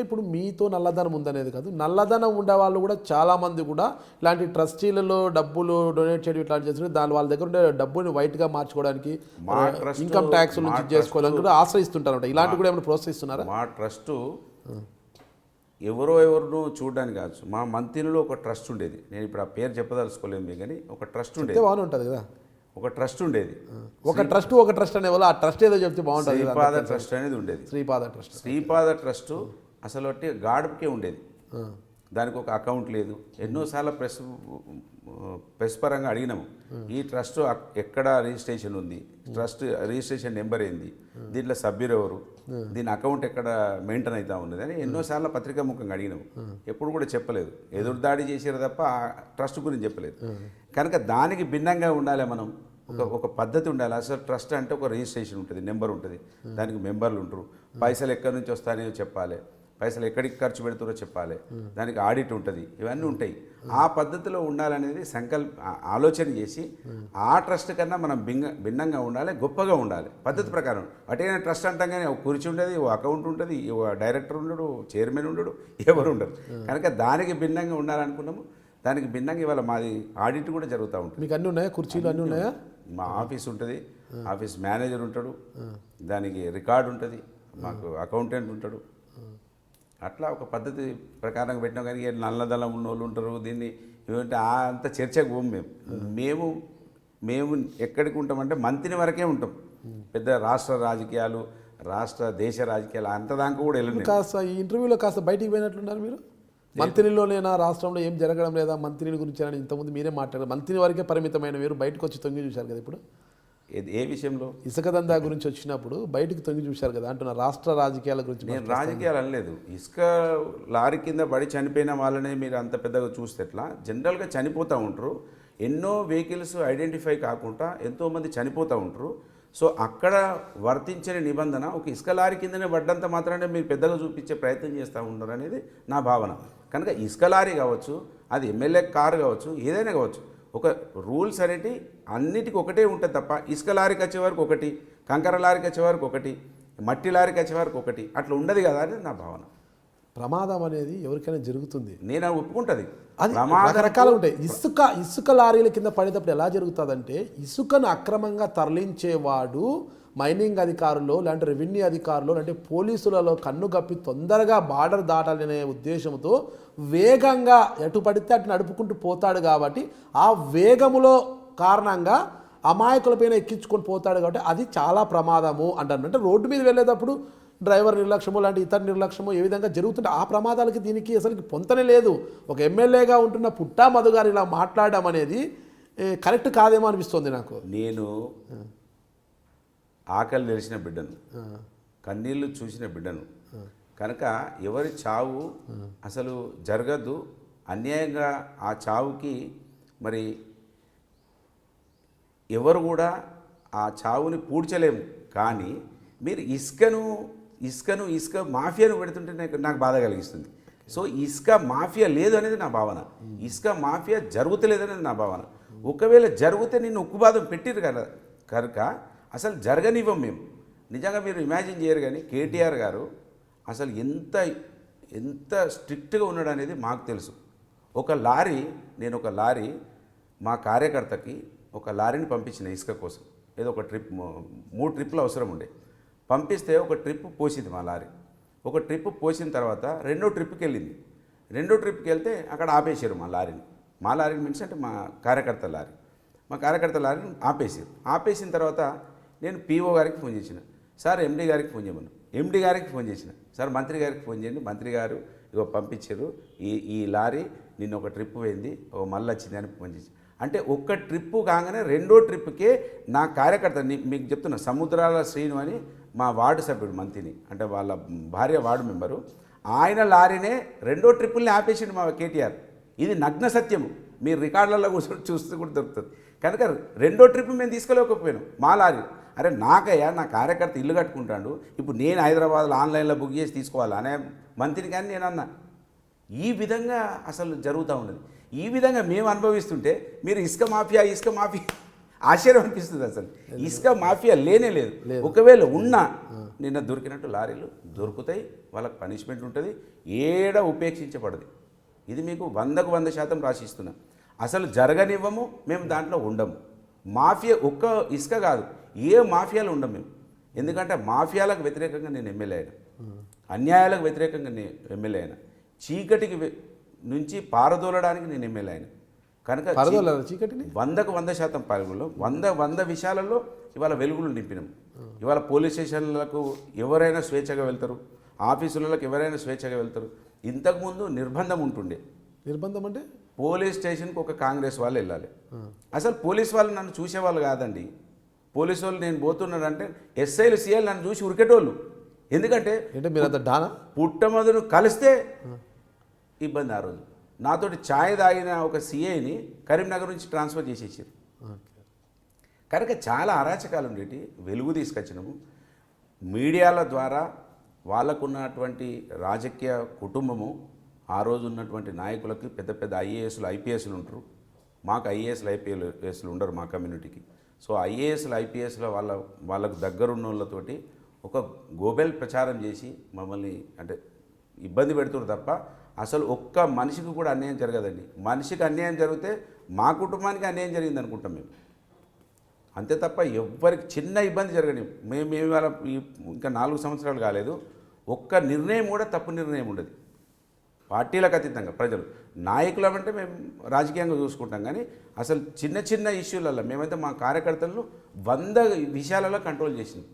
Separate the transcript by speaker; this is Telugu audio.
Speaker 1: ఇప్పుడు మీతో నల్లధనం ఉందనేది కాదు, నల్లధనం ఉండే వాళ్ళు కూడా చాలామంది కూడా ఇలాంటి ట్రస్టీలలో డబ్బులు డొనేట్ చేయడం ఇట్లాంటి చేస్తున్నారు. దాని వాళ్ళ దగ్గర ఉండే డబ్బుని వైట్గా మార్చుకోవడానికి, ఇన్కమ్ ట్యాక్స్ నుంచి చేసుకోవడానికి కూడా ఆశ్రయిస్తుంటారు. ఇలాంటి కూడా ఏమైనా ప్రోత్సహిస్తున్నారా?
Speaker 2: మా ట్రస్టు ఎవరినో చూడడానికి కాదు. మా మంత్రిలో ఒక ట్రస్ట్ ఉండేది. నేను ఇప్పుడు ఆ పేరు చెప్పదలుచుకోలేము కానీ ఒక ట్రస్ట్ ఉండేది.
Speaker 1: బాగానే ఉంటుంది కదా,
Speaker 2: ఒక ట్రస్ట్ ఉండేది.
Speaker 1: ఒక ట్రస్ట్ అనే వాళ్ళు ఆ ట్రస్ట్ ఏదో చెప్తే బాగుంటుంది.
Speaker 2: శ్రీపాద ట్రస్ట్ అనేది ఉండేది. శ్రీపాద ట్రస్ట్ అసలు అంటే గాడుపుకే ఉండేది. దానికి ఒక అకౌంట్ లేదు. ఎన్నోసార్లు ప్రెస్ పరంగా అడిగినాము, ఈ ట్రస్ట్ ఎక్కడ రిజిస్ట్రేషన్ ఉంది, ట్రస్ట్ రిజిస్ట్రేషన్ నెంబర్ ఏంది, దీంట్లో సభ్యులు ఎవరు, దీని అకౌంట్ ఎక్కడ మెయింటైన్ అవుతా ఉన్నది అని ఎన్నోసార్లు పత్రికా ముఖంగా అడిగినాము. ఎప్పుడు కూడా చెప్పలేదు. ఎదురుదాడి చేసారు తప్ప ట్రస్ట్ గురించి చెప్పలేదు. కనుక దానికి భిన్నంగా ఉండాలి. మనం ఒక పద్ధతి ఉండాలి. అసలు ట్రస్ట్ అంటే ఒక రిజిస్ట్రేషన్ ఉంటుంది, నెంబర్ ఉంటుంది, దానికి మెంబర్లు ఉంటారు, పైసలు ఎక్కడి నుంచి వస్తాయో చెప్పాలి, పైసలు ఎక్కడికి ఖర్చు పెడుతారో చెప్పాలి, దానికి ఆడిట్ ఉంటుంది, ఇవన్నీ ఉంటాయి. ఆ పద్ధతిలో ఉండాలనేది ఆలోచన చేసి ఆ ట్రస్ట్ కన్నా మనం భిన్నంగా ఉండాలి, గొప్పగా ఉండాలి పద్ధతి ప్రకారం. అటైనా ట్రస్ట్ అంటాం కానీ ఒక కుర్చీ ఉండదు, ఓ అకౌంట్ ఉంటుంది, ఓ డైరెక్టర్ ఉండడు, చైర్మన్ ఉండడు, ఎవరు ఉండరు. కనుక దానికి భిన్నంగా ఉండాలనుకున్నాము. దానికి భిన్నంగా ఇవాళ మాది ఆడిట్ కూడా జరుగుతూ ఉంటుంది.
Speaker 1: మీకు అన్నీ ఉన్నాయా? కుర్చీలు అన్నీ ఉన్నాయా?
Speaker 2: మా ఆఫీస్ ఉంటుంది, ఆఫీస్ మేనేజర్ ఉంటాడు, దానికి రికార్డు ఉంటుంది, మాకు అకౌంటెంట్ ఉంటాడు. అట్లా ఒక పద్ధతి ప్రకారంగా పెట్టినాం. కానీ నల్లదళం ఉన్న వాళ్ళు ఉంటారు, దీన్ని ఏమంటే అంత చర్చకు పోము. మేము ఎక్కడికి ఉంటామంటే మంత్రి వరకే ఉంటాం. పెద్ద రాష్ట్ర రాజకీయాలు, దేశ రాజకీయాలు అంత దాకా కూడా వెళ్ళండి.
Speaker 1: కాస్త ఈ ఇంటర్వ్యూలో కాస్త బయటికి పోయినట్లున్నారు మీరు. మంత్రిలోనేనా, రాష్ట్రంలో ఏం జరగడం లేదా, మంత్రిని గురించి అని ఇంతకుముందు మీరే మాట్లాడారు. మంత్రి వరకే పరిమితమైన మీరు బయటకు వచ్చి తొంగి చూశారు కదా. ఇప్పుడు
Speaker 2: ఏ విషయంలో?
Speaker 1: ఇసుక దందా గురించి వచ్చినప్పుడు బయటకు తొంగి చూశారు కదా అంటున్నా. రాష్ట్ర రాజకీయాల గురించి
Speaker 2: నేను రాజకీయాలు అనలేదు. ఇసుక లారీ కింద పడి చనిపోయిన వాళ్ళనే మీరు అంత పెద్దగా చూస్తే ఎట్లా? జనరల్గా చనిపోతూ ఉంటారు. ఎన్నో వెహికల్స్ ఐడెంటిఫై కాకుండా ఎంతోమంది చనిపోతూ ఉంటారు. సో అక్కడ వర్తించని నిబంధన ఒక ఇసుక లారీ కిందనే పడ్డంత మాత్రమే మీరు పెద్దగా చూపించే ప్రయత్నం చేస్తూ ఉంటారు అనేది నా భావన. కనుక ఇసుక లారీ కావచ్చు, అది ఎమ్మెల్యే కారు కావచ్చు, ఏదైనా కావచ్చు, ఒక రూల్స్ అనేటి అన్నిటికీ ఒకటే ఉంటుంది తప్ప ఇసుక లారీకి వచ్చే వరకు ఒకటి, కంకర లారీకి వచ్చే వరకు ఒకటి, మట్టి లారీకి వచ్చే వరకు ఒకటి, అట్లా ఉండదు కదా అనేది నా భావన.
Speaker 1: ప్రమాదం అనేది ఎవరికైనా జరుగుతుంది,
Speaker 2: నేను ఒప్పుకుంటుంది.
Speaker 1: అది రకరకాలు ఉంటాయి. ఇసుక లారీల కింద పడేటప్పుడు ఎలా జరుగుతుందంటే, ఇసుకను అక్రమంగా తరలించేవాడు మైనింగ్ అధికారులు లాంటి రెవెన్యూ అధికారులు అంటే పోలీసులలో కన్ను గప్పి తొందరగా బార్డర్ దాటాలనే ఉద్దేశంతో వేగంగా ఎటు పడితే అటు నడుపుకుంటూ పోతాడు. కాబట్టి ఆ వేగములో కారణంగా అమాయకులపైన ఎక్కించుకొని పోతాడు. కాబట్టి అది చాలా ప్రమాదము అంటారు. అంటే రోడ్డు మీద వెళ్ళేటప్పుడు డ్రైవర్ నిర్లక్ష్యము లాంటి ఇతర నిర్లక్ష్యము ఏ విధంగా జరుగుతుంటే ఆ ప్రమాదాలకి దీనికి అసలు పొంతనే లేదు. ఒక ఎమ్మెల్యేగా ఉంటున్న పుట్టా మధు గారు ఇలా మాట్లాడడం అనేది కరెక్ట్ కాదేమో అనిపిస్తుంది నాకు.
Speaker 2: నేను ఆకలి తెలిసిన బిడ్డను, కన్నీళ్ళు చూసిన బిడ్డను. కనుక ఎవరి చావు అసలు జరగద్దు. అన్యాయంగా ఆ చావుకి మరి ఎవరు కూడా ఆ చావుని పూడ్చలేము. కానీ మీరు ఇసుక మాఫియాను పెడుతుంటే నాకు బాధ కలిగిస్తుంది. సో ఇసుక మాఫియా లేదు అనేది నా భావన. ఇసుక మాఫియా జరుగుతలేదు అనేది నా భావన. ఒకవేళ జరిగితే నిన్ను ఉక్కుబాదం పెట్టిరు కదా, కనుక అసలు జరగనివ్వం మేము. నిజంగా మీరు ఇమాజిన్ చేయరు. కానీ కేటీఆర్ గారు అసలు ఎంత స్ట్రిక్ట్గా ఉన్నాడు అనేది మాకు తెలుసు. నేను ఒక లారీ మా కార్యకర్తకి ఒక లారీని పంపించిన ఇసుక కోసం. ఏదో ఒక ట్రిప్ 3 ట్రిప్పులు అవసరం ఉండే. పంపిస్తే ఒక ట్రిప్ పోసింది మా లారీ. ఒక ట్రిప్ పోసిన తర్వాత రెండో ట్రిప్కి వెళ్ళింది. రెండో ట్రిప్కి వెళ్తే అక్కడ ఆపేసారు మా లారీని మీన్స్ అంటే మా కార్యకర్త లారీని ఆపేసిన తర్వాత నేను పీఓ గారికి ఫోన్ చేసిన, సార్ ఎండీ గారికి ఫోన్ చేయమను. ఎండీ గారికి ఫోన్ చేసిన, సార్ మంత్రి గారికి ఫోన్ చేయండి, మంత్రి గారు ఇగో పంపించారు, ఈ లారీ నిన్న ఒక ట్రిప్ పోయింది, మళ్ళీ వచ్చింది అని ఫోన్ చేసి. అంటే ఒక్క ట్రిప్పు కాగానే రెండో ట్రిప్కే నా కార్యకర్త, మీకు చెప్తున్నా, సముద్రాల శ్రీను అని మా వార్డు సభ్యుడు మంత్రిని, అంటే వాళ్ళ భార్య వార్డు మెంబరు, ఆయన లారీనే రెండో ట్రిప్పుల్ని ఆపేసిండు మా కేటీఆర్. ఇది నగ్న సత్యము. మీరు రికార్డులలో కూర్చొని చూస్తే కూడా దొరుకుతుంది. కనుక రెండో ట్రిప్ మేము తీసుకోలేకపోయాను మా లారీ. అరే నాకయ్యా, నా కార్యకర్త ఇల్లు కట్టుకుంటాడు, ఇప్పుడు నేను హైదరాబాద్లో ఆన్లైన్లో బుక్ చేసి తీసుకోవాలి అనే మంత్రిని కానీ నేను అన్నా. ఈ విధంగా అసలు జరుగుతూ ఉన్నది. ఈ విధంగా మేము అనుభవిస్తుంటే మీరు ఇసుక మాఫియా ఆశ్చర్యం అనిపిస్తుంది అసలు. ఇసుక మాఫియా లేనే లేదు. ఒకవేళ ఉన్నా నిన్న దొరికినట్టు లారీలు దొరుకుతాయి, వాళ్ళకి పనిష్మెంట్ ఉంటుంది, ఏడ ఉపేక్షించబడదు. ఇది మీకు 100% రాసిస్తున్నా. అసలు జరగనివ్వము, మేము దాంట్లో ఉండము. మాఫియా ఒక్క ఇసుక కాదు, ఏ మాఫియాలు ఉండం మేము. ఎందుకంటే మాఫియాలకు వ్యతిరేకంగా నేను ఎమ్మెల్యే అయినా, అన్యాయాలకు వ్యతిరేకంగా నేను ఎమ్మెల్యే అయినా, చీకటికి నుంచి పారదోలడానికి నేను ఎమ్మెల్యే అయినా. కనుక
Speaker 1: చీకటిని
Speaker 2: 100% పాల్గొనలో 100 విషయాలలో ఇవాళ వెలుగులు నింపినాం. ఇవాళ పోలీస్ స్టేషన్లకు ఎవరైనా స్వేచ్ఛగా వెళ్తారు, ఆఫీసులకు ఎవరైనా స్వేచ్ఛగా వెళ్తారు. ఇంతకుముందు నిర్బంధం ఉంటుండే.
Speaker 1: నిర్బంధం అంటే
Speaker 2: పోలీస్ స్టేషన్కి ఒక కాంగ్రెస్ వాళ్ళు వెళ్ళాలి. అసలు పోలీస్ వాళ్ళు నన్ను చూసేవాళ్ళు కాదండి. పోలీసు వాళ్ళు నేను పోతున్నాడంటే ఎస్ఐలు సిఐలు నన్ను చూసి ఉరికేటోళ్ళు. ఎందుకంటే
Speaker 1: మీరు అంత డానా
Speaker 2: పుట్టమదును కలిస్తే ఇబ్బంది. ఆ రోజు నాతోటి ఛాయ్ తాగిన ఒక సిఐని కరీంనగర్ నుంచి ట్రాన్స్ఫర్ చేసేసారు. కనుక చాలా అరాచకాలు ఉండేటి. వెలుగు తీసుకొచ్చినాము. మీడియాల ద్వారా వాళ్ళకున్నటువంటి రాజకీయ కుటుంబము, ఆ రోజు ఉన్నటువంటి నాయకులకి పెద్ద పెద్ద ఐఏఎస్లు ఐపీఎస్లు ఉంటారు. మాకు ఐఏఎస్లు ఐపీఎస్లు ఉండరు మా కమ్యూనిటీకి. సో ఐఏఎస్లు ఐపీఎస్ల వాళ్ళకు దగ్గరున్న వాళ్ళతోటి ఒక గోబెల్ ప్రచారం చేసి మమ్మల్ని అంటే ఇబ్బంది పెడుతున్నారు తప్ప అసలు ఒక్క మనిషికి కూడా అన్యాయం జరగదండి. మనిషికి అన్యాయం జరిగితే మా కుటుంబానికి అన్యాయం జరిగింది అనుకుంటాం మేము, అంతే తప్ప ఎవ్వరికి చిన్న ఇబ్బంది జరగని. మేము ఇవాళ ఇంకా 4 సంవత్సరాలు కాలేదు, ఒక్క నిర్ణయం కూడా తప్పు నిర్ణయం ఉండదు. పార్టీలకు అతీతంగా ప్రజలు నాయకులు అంటే మేము రాజకీయంగా చూసుకుంటాం, కానీ అసలు చిన్న చిన్న ఇష్యూలలో మేమైతే మా కార్యకర్తలను 100 విషయాలలో కంట్రోల్ చేసినాం.